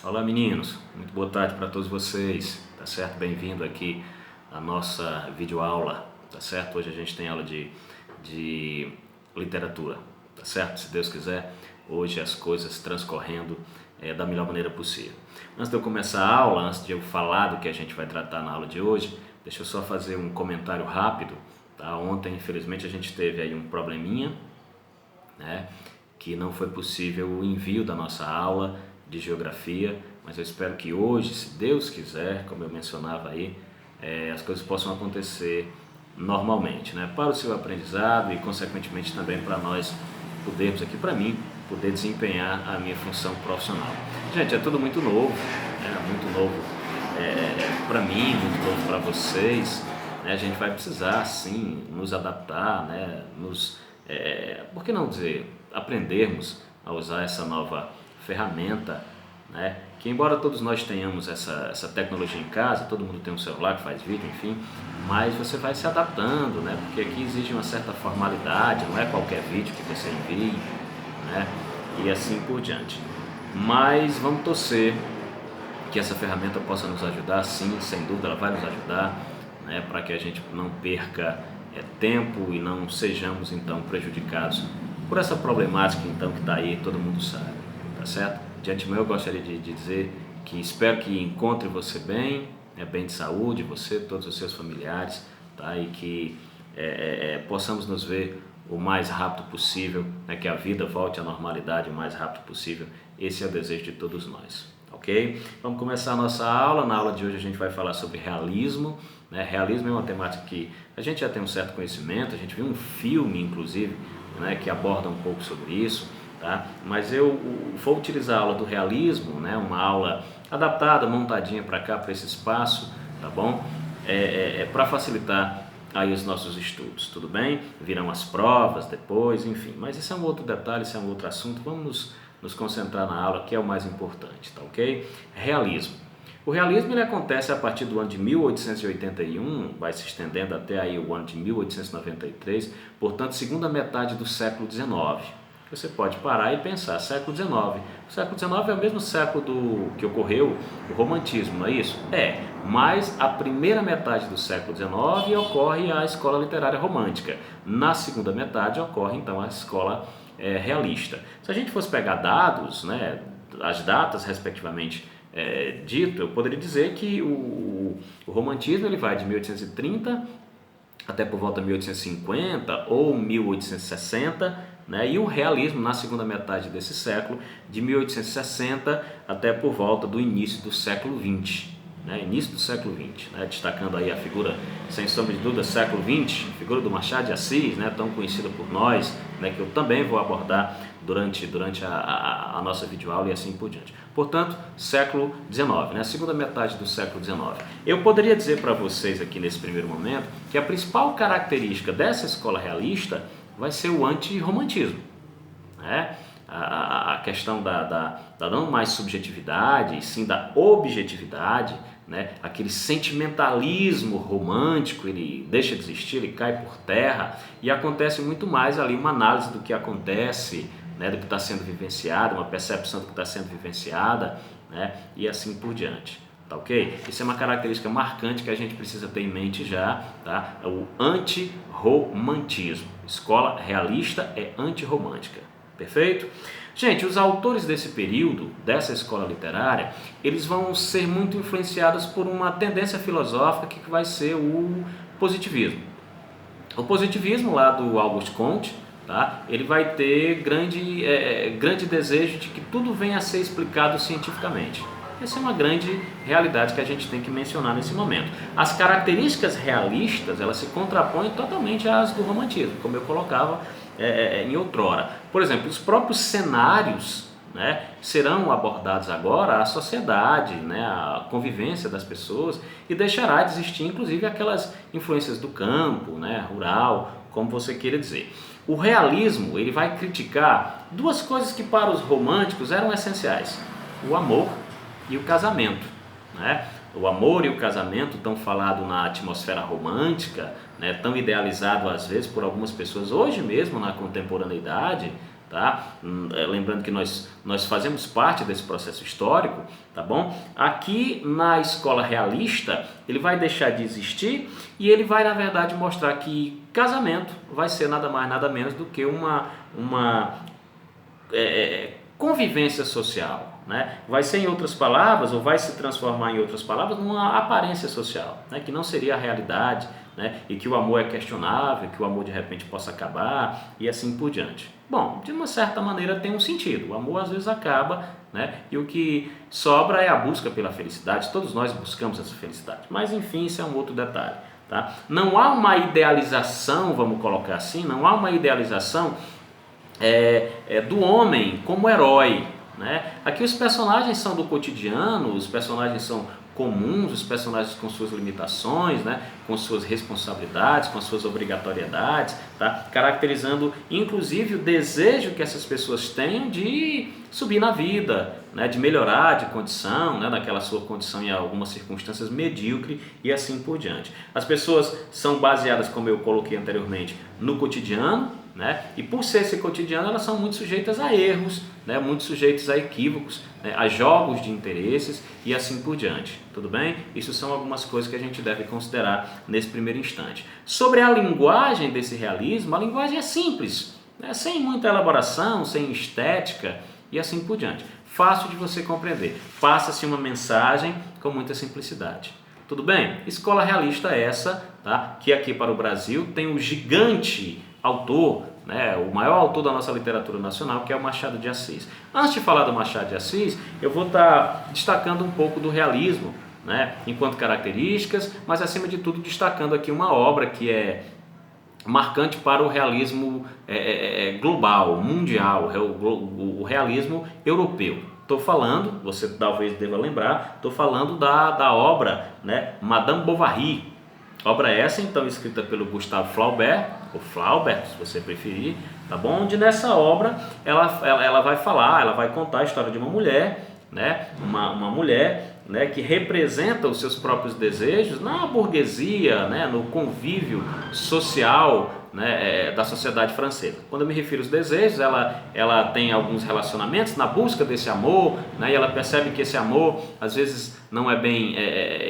Olá meninos, muito boa tarde para todos vocês, tá certo? Bem-vindo aqui à nossa videoaula, tá certo? Hoje a gente tem aula de literatura, tá certo? Se Deus quiser, hoje as coisas transcorrendo da melhor maneira possível. Antes de eu começar a aula, antes de eu falar do que a gente vai tratar na aula de hoje, deixa eu só fazer um comentário rápido, tá? Ontem, infelizmente, a gente teve aí um probleminha, né? Que não foi possível o envio da nossa aula de geografia, mas eu espero que hoje, se Deus quiser, como eu mencionava aí, as coisas possam acontecer normalmente, né? Para o seu aprendizado e consequentemente também para nós podermos aqui, para mim, poder desempenhar a minha função profissional. Gente, é tudo muito novo, muito novo para mim, muito novo para vocês, né? A gente vai precisar sim nos adaptar, né? Por que não dizer, aprendermos a usar essa nova ferramenta, né? Que embora todos nós tenhamos essa tecnologia em casa, todo mundo tem um celular que faz vídeo, enfim, mas você vai se adaptando, né? Porque aqui exige uma certa formalidade, não é qualquer vídeo que você envie, né? E assim por diante. Mas vamos torcer que essa ferramenta possa nos ajudar, sim, sem dúvida ela vai nos ajudar, né? Para que a gente não perca tempo e não sejamos então prejudicados por essa problemática então que está aí, todo mundo sabe, tá certo? De antemão eu gostaria de dizer que espero que encontre você bem, bem de saúde, você, todos os seus familiares, tá? E que possamos nos ver o mais rápido possível, né? Que a vida volte à normalidade o mais rápido possível, esse é o desejo de todos nós, ok? Vamos começar a nossa aula. Na aula de hoje a gente vai falar sobre realismo, né? Realismo é uma temática que a gente já tem um certo conhecimento, a gente viu um filme inclusive, né, que aborda um pouco sobre isso, tá? Mas eu vou utilizar a aula do realismo, né, uma aula adaptada, montadinha para cá, para esse espaço, tá bom? Para facilitar aí os nossos estudos, tudo bem? Virão as provas depois, enfim, mas esse é um outro detalhe, esse é um outro assunto, vamos nos concentrar na aula que é o mais importante, tá ok? Realismo. O realismo ele acontece a partir do ano de 1881, vai se estendendo até aí o ano de 1893, portanto, segunda metade do século XIX. Você pode parar e pensar, século XIX. O século XIX é o mesmo século que ocorreu o romantismo, não é isso? Mas a primeira metade do século XIX ocorre a escola literária romântica. Na segunda metade ocorre então a escola realista. Se a gente fosse pegar dados, né, as datas respectivamente dito, eu poderia dizer que o romantismo ele vai de 1830 até por volta de 1850 ou 1860, né? E o realismo na segunda metade desse século, de 1860 até por volta do início do século XX, né? Início do século XX, né? Destacando aí a figura, sem sombra de dúvida, século XX, a figura do Machado de Assis, né? Tão conhecida por nós, né? Que eu também vou abordar durante a nossa videoaula e assim por diante. Portanto, século XIX, né? Segunda metade do século XIX. Eu poderia dizer para vocês aqui nesse primeiro momento que a principal característica dessa escola realista vai ser o antirromantismo, né? A questão da não mais subjetividade, sim da objetividade, né? Aquele sentimentalismo romântico, ele deixa de existir, ele cai por terra e acontece muito mais ali uma análise do que acontece, né? Do que está sendo vivenciado, uma percepção do que está sendo vivenciada, né? E assim por diante. Tá ok? Isso é uma característica marcante que a gente precisa ter em mente já, tá? O antirromantismo. Escola realista é antirromântica. Perfeito? Gente, os autores desse período, dessa escola literária, eles vão ser muito influenciados por uma tendência filosófica que vai ser o positivismo. O positivismo lá do Auguste Comte, tá? Ele vai ter grande desejo de que tudo venha a ser explicado cientificamente. Essa é uma grande realidade que a gente tem que mencionar nesse momento. As características realistas, elas se contrapõem totalmente às do romantismo, como eu colocava em outrora. Por exemplo, os próprios cenários, né, serão abordados agora, a sociedade, né, a convivência das pessoas, e deixará de existir inclusive aquelas influências do campo, né, rural, como você queira dizer. O realismo ele vai criticar duas coisas que para os românticos eram essenciais: o amor e o casamento, né? O amor e o casamento, tão falado na atmosfera romântica, né? Tão idealizado às vezes por algumas pessoas, hoje mesmo na contemporaneidade, tá? Lembrando que nós fazemos parte desse processo histórico, tá bom? Aqui na escola realista, ele vai deixar de existir e ele vai, na verdade, mostrar que casamento vai ser nada mais, nada menos do que uma convivência social, né? Vai ser, em outras palavras, ou vai se transformar em outras palavras, numa aparência social, né? Que não seria a realidade, né? E que o amor é questionável, que o amor de repente possa acabar e assim por diante. Bom, de uma certa maneira tem um sentido, o amor às vezes acaba, né? E o que sobra é a busca pela felicidade, todos nós buscamos essa felicidade, mas enfim, isso é um outro detalhe, tá? Não há uma idealização, vamos colocar assim, não há uma idealização do homem como herói, né? Aqui os personagens são do cotidiano, os personagens são comuns, os personagens com suas limitações, né? Com suas responsabilidades, com suas obrigatoriedades, tá? Caracterizando inclusive o desejo que essas pessoas têm de subir na vida, né? De melhorar de condição, né? Daquela sua condição em algumas circunstâncias medíocre e assim por diante. As pessoas são baseadas, como eu coloquei anteriormente, no cotidiano, né? E por ser esse cotidiano, elas são muito sujeitas a erros, né? Muito sujeitas a equívocos, né? A jogos de interesses e assim por diante. Tudo bem? Isso são algumas coisas que a gente deve considerar nesse primeiro instante. Sobre a linguagem desse realismo, a linguagem é simples, né? Sem muita elaboração, sem estética e assim por diante. Fácil de você compreender. Passa-se uma mensagem com muita simplicidade. Tudo bem? Escola realista essa, tá? Que aqui para o Brasil tem o gigante autor, né, o maior autor da nossa literatura nacional, que é o Machado de Assis. Antes de falar do Machado de Assis, eu vou estar destacando um pouco do realismo, né, enquanto características, mas acima de tudo destacando aqui uma obra que é marcante para o realismo global, mundial, o realismo europeu. Estou falando, você talvez deva lembrar, estou falando da obra, né, Madame Bovary. Obra essa, então, escrita pelo Gustave Flaubert, ou Flaubert, se você preferir, tá bom? Onde nessa obra ela vai falar, ela vai contar a história de uma mulher, né? Uma mulher, né, que representa os seus próprios desejos na burguesia, né, no convívio social, né, da sociedade francesa. Quando eu me refiro aos desejos, ela tem alguns relacionamentos na busca desse amor, né, e ela percebe que esse amor às vezes não é bem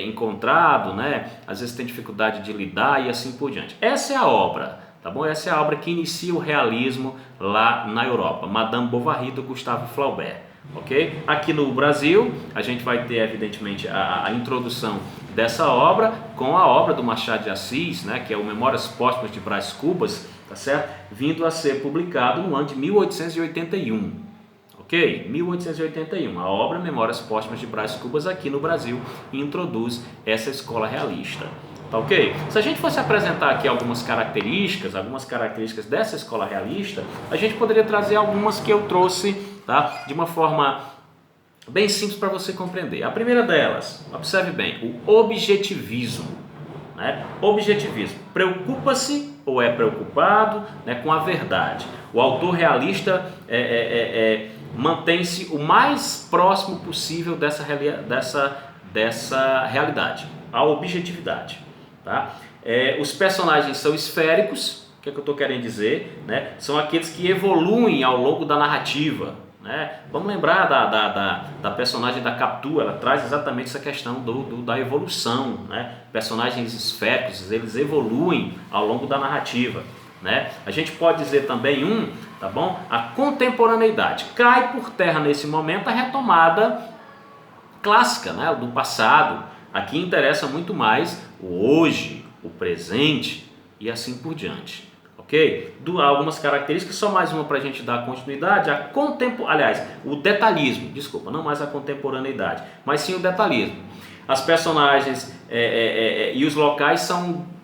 encontrado, né, às vezes tem dificuldade de lidar e assim por diante. Essa é a obra, tá bom? Essa é a obra que inicia o realismo lá na Europa, Madame Bovary, do Gustave Flaubert. Ok? Aqui no Brasil, a gente vai ter, evidentemente, a introdução dessa obra com a obra do Machado de Assis, né, que é o Memórias Póstumas de Brás Cubas, tá certo? Vindo a ser publicado no ano de 1881. Ok? 1881. A obra Memórias Póstumas de Brás Cubas aqui no Brasil introduz essa escola realista. Tá ok? Se a gente fosse apresentar aqui algumas características dessa escola realista, a gente poderia trazer algumas que eu trouxe, tá, de uma forma bem simples para você compreender. A primeira delas, observe bem, o objetivismo, né? Objetivismo, preocupa-se ou é preocupado, né, com a verdade. O autor realista mantém-se o mais próximo possível dessa realidade, a objetividade. Tá? Os personagens são esféricos, o que é que eu estou querendo dizer? Né? São aqueles que evoluem ao longo da narrativa. Né? Vamos lembrar da personagem da Capitu, ela traz exatamente essa questão da evolução. Né? Personagens esféricos, eles evoluem ao longo da narrativa. Né? A gente pode dizer também tá bom? A contemporaneidade. Cai por terra nesse momento a retomada clássica, né, do passado. Aqui interessa muito mais o hoje, o presente e assim por diante. Ok? Algumas características, só mais uma para a gente dar continuidade. O detalhismo, desculpa, não mais a contemporaneidade, mas sim o detalhismo. As personagens e os locais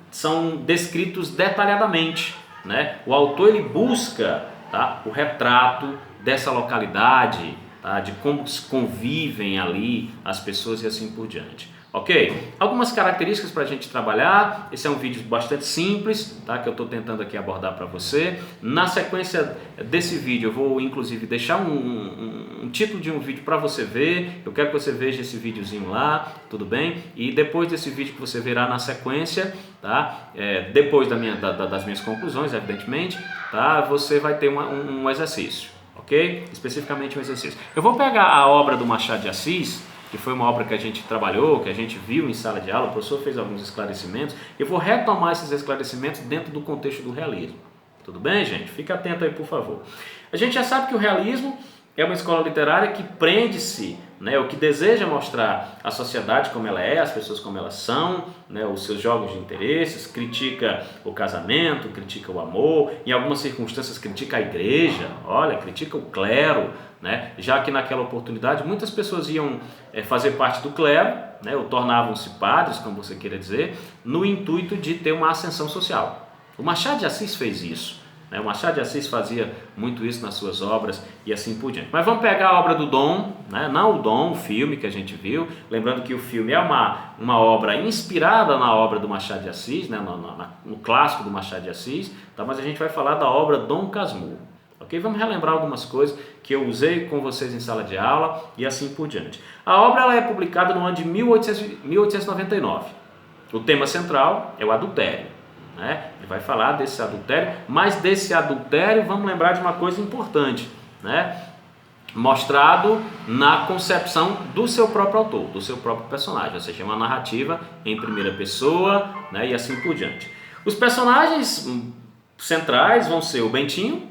são descritos detalhadamente. Né? O autor ele busca, tá, o retrato dessa localidade, tá, de como convivem ali as pessoas e assim por diante. Ok? Algumas características para a gente trabalhar. Esse é um vídeo bastante simples, tá? Que eu estou tentando aqui abordar para você. Na sequência desse vídeo eu vou inclusive deixar um título de um vídeo para você ver. Eu quero que você veja esse videozinho lá, tudo bem? E depois desse vídeo que você verá na sequência, tá? Depois das minhas conclusões, evidentemente, tá? Você vai ter um exercício, ok? Especificamente um exercício. Eu vou pegar a obra do Machado de Assis, que foi uma obra que a gente trabalhou, que a gente viu em sala de aula, o professor fez alguns esclarecimentos. Eu vou retomar esses esclarecimentos dentro do contexto do realismo. Tudo bem, gente? Fica atento aí, por favor. A gente já sabe que o realismo é uma escola literária que prende-se, né, o que deseja mostrar a sociedade como ela é, as pessoas como elas são, né, os seus jogos de interesses, critica o casamento, critica o amor, em algumas circunstâncias critica a igreja, olha, critica o clero, né, já que naquela oportunidade muitas pessoas iam fazer parte do clero, né, ou tornavam-se padres, como você queira dizer, no intuito de ter uma ascensão social. O Machado de Assis fez isso. O Machado de Assis fazia muito isso nas suas obras e assim por diante. Mas vamos pegar a obra do Dom, né? Não o Dom, o filme que a gente viu. Lembrando que o filme é uma obra inspirada na obra do Machado de Assis, né? no clássico do Machado de Assis, tá? Mas a gente vai falar da obra Dom Casmurro. Okay? Vamos relembrar algumas coisas que eu usei com vocês em sala de aula e assim por diante. A obra ela é publicada no ano de 1899. O tema central é o adultério. Ele vai falar desse adultério, mas desse adultério vamos lembrar de uma coisa importante, né? Mostrado na concepção do seu próprio autor, do seu próprio personagem, ou seja, uma narrativa em primeira pessoa, né? E assim por diante. Os personagens centrais vão ser o Bentinho,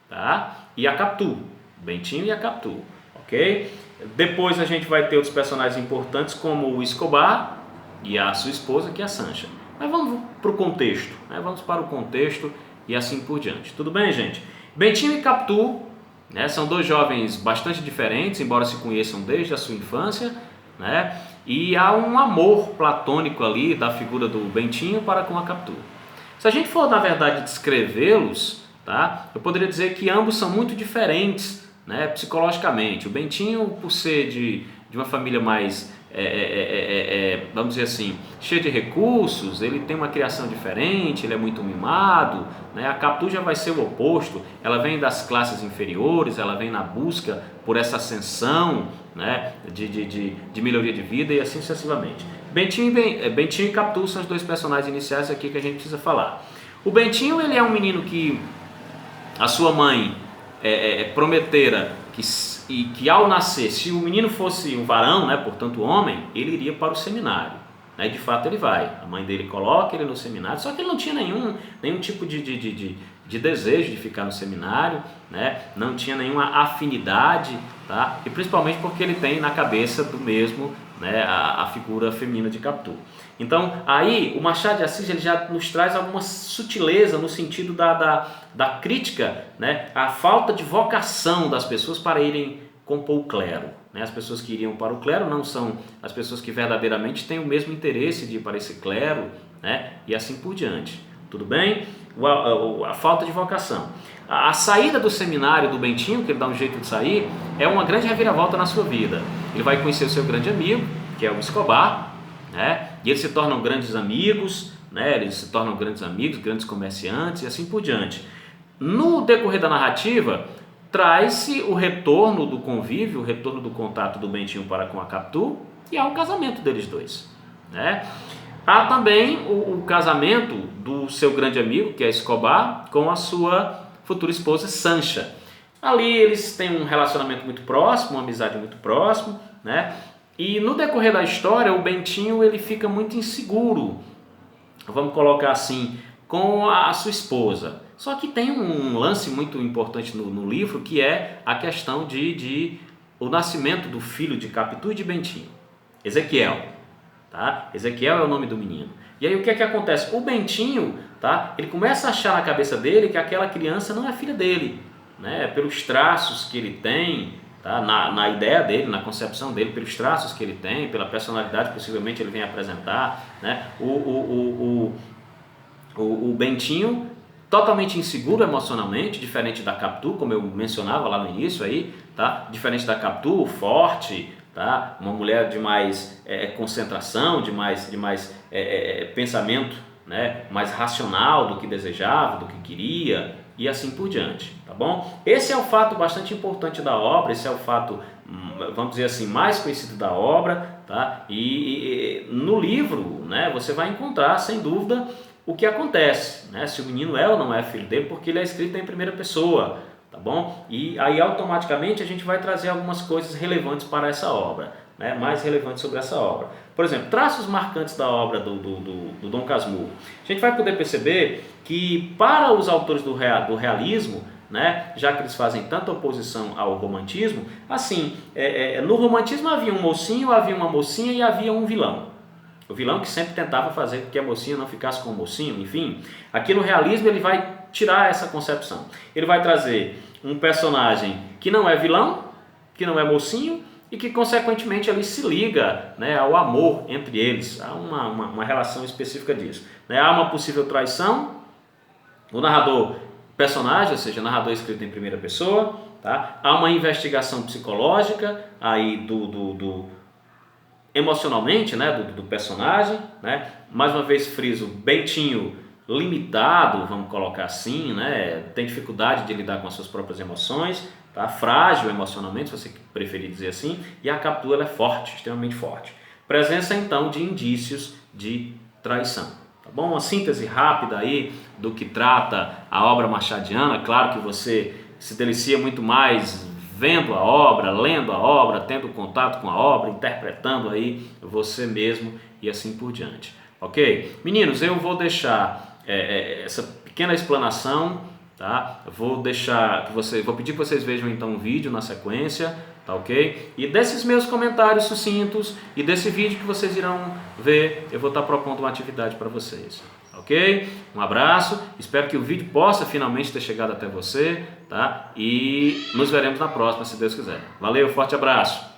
tá? E a Capitu, Bentinho e a Capitu, ok? Depois a gente vai ter outros personagens importantes como o Escobar e a sua esposa, que é a Sancha. Mas vamos para o contexto, né? Vamos para o contexto e assim por diante. Tudo bem, gente? Bentinho e Capitu, né, são dois jovens bastante diferentes, embora se conheçam desde a sua infância, né? E há um amor platônico ali da figura do Bentinho para com a Capitu. Se a gente for, na verdade, descrevê-los, tá? Eu poderia dizer que ambos são muito diferentes, né, psicologicamente. O Bentinho, por ser de uma família mais... vamos dizer assim, cheio de recursos, ele tem uma criação diferente, ele é muito mimado, né? A Capitu já vai ser o oposto, ela vem das classes inferiores, ela vem na busca por essa ascensão, né? de melhoria de vida e assim sucessivamente. Bentinho e Capitu são os dois personagens iniciais aqui que a gente precisa falar. O Bentinho, ele é um menino que a sua mãe prometera que ao nascer, se o menino fosse um varão, né, portanto homem, ele iria para o seminário. Né, de fato ele vai, a mãe dele coloca ele no seminário, só que ele não tinha nenhum tipo de desejo de ficar no seminário, né, não tinha nenhuma afinidade, tá, e principalmente porque ele tem na cabeça do mesmo, né, a figura feminina de Capitu. Então aí o Machado de Assis ele já nos traz alguma sutileza no sentido da crítica, né, à falta de vocação das pessoas para irem compor o clero. Né? As pessoas que iriam para o clero não são as pessoas que verdadeiramente têm o mesmo interesse de ir para esse clero, né, e assim por diante. Tudo bem? A falta de vocação. A saída do seminário do Bentinho, que ele dá um jeito de sair, é uma grande reviravolta na sua vida. Ele vai conhecer o seu grande amigo, que é o Escobar, né? E eles se tornam grandes amigos, né? Eles se tornam grandes amigos, grandes comerciantes e assim por diante. No decorrer da narrativa, traz-se o retorno do convívio, o retorno do contato do Bentinho para com a Capitu e há o casamento deles dois, né? Há também o casamento do seu grande amigo, que é Escobar, com a sua futura esposa Sancha. Ali eles têm um relacionamento muito próximo, uma amizade muito próxima, né? E no decorrer da história, o Bentinho ele fica muito inseguro, vamos colocar assim, com a sua esposa. Só que tem um lance muito importante no livro, que é a questão de o nascimento do filho de Capitu e de Bentinho, Ezequiel. Tá? Ezequiel é o nome do menino. E aí o que é que acontece? O Bentinho, tá? Ele começa a achar na cabeça dele que aquela criança não é filha dele, né? Pelos traços que ele tem, tá? na ideia dele, na concepção dele, pelos traços que ele tem, pela personalidade que possivelmente ele vem apresentar, né? O Bentinho, totalmente inseguro emocionalmente, diferente da Capitu, como eu mencionava lá no início aí, tá? Diferente da Capitu, forte, tá? Uma mulher de mais concentração, de mais pensamento, né? Mais racional do que desejava, do que queria e assim por diante, tá bom? Esse é o fato bastante importante da obra, esse é o fato, vamos dizer assim, mais conhecido da obra, tá? E no livro, né, você vai encontrar, sem dúvida, o que acontece, né? Se o menino é ou não é filho dele, porque ele é escrito em primeira pessoa, tá bom? E aí automaticamente a gente vai trazer algumas coisas relevantes para essa obra, né? Mais relevantes sobre essa obra. Por exemplo, traços marcantes da obra do Dom Casmurro. A gente vai poder perceber que para os autores do realismo, né, já que eles fazem tanta oposição ao romantismo, assim, no romantismo havia um mocinho, havia uma mocinha e havia um vilão. O vilão que sempre tentava fazer com que a mocinha não ficasse com o mocinho, enfim. Aqui no realismo ele vai tirar essa concepção. Ele vai trazer um personagem que não é vilão, que não é mocinho e que consequentemente ali se liga, né, ao amor entre eles. Há uma relação específica disso, né? Há uma possível traição, o narrador personagem, ou seja, narrador escrito em primeira pessoa, tá? Há uma investigação psicológica aí emocionalmente, né, do personagem, né? Mais uma vez friso, Bentinho limitado, vamos colocar assim, né? Tem dificuldade de lidar com as suas próprias emoções, tá? Frágil emocionalmente, se você preferir dizer assim, e a captura ela é forte, extremamente forte. Presença então de indícios de traição, tá bom? Uma síntese rápida aí do que trata a obra machadiana. Claro que você se delicia muito mais vendo a obra, lendo a obra, tendo contato com a obra, interpretando aí você mesmo e assim por diante. Ok? Meninos, eu vou deixar essa pequena explanação, tá? Vou pedir que vocês vejam então um vídeo na sequência, tá ok? E desses meus comentários sucintos e desse vídeo que vocês irão ver, eu vou estar propondo uma atividade para vocês. Ok? Um abraço, espero que o vídeo possa finalmente ter chegado até você, tá? E nos veremos na próxima, se Deus quiser. Valeu, forte abraço!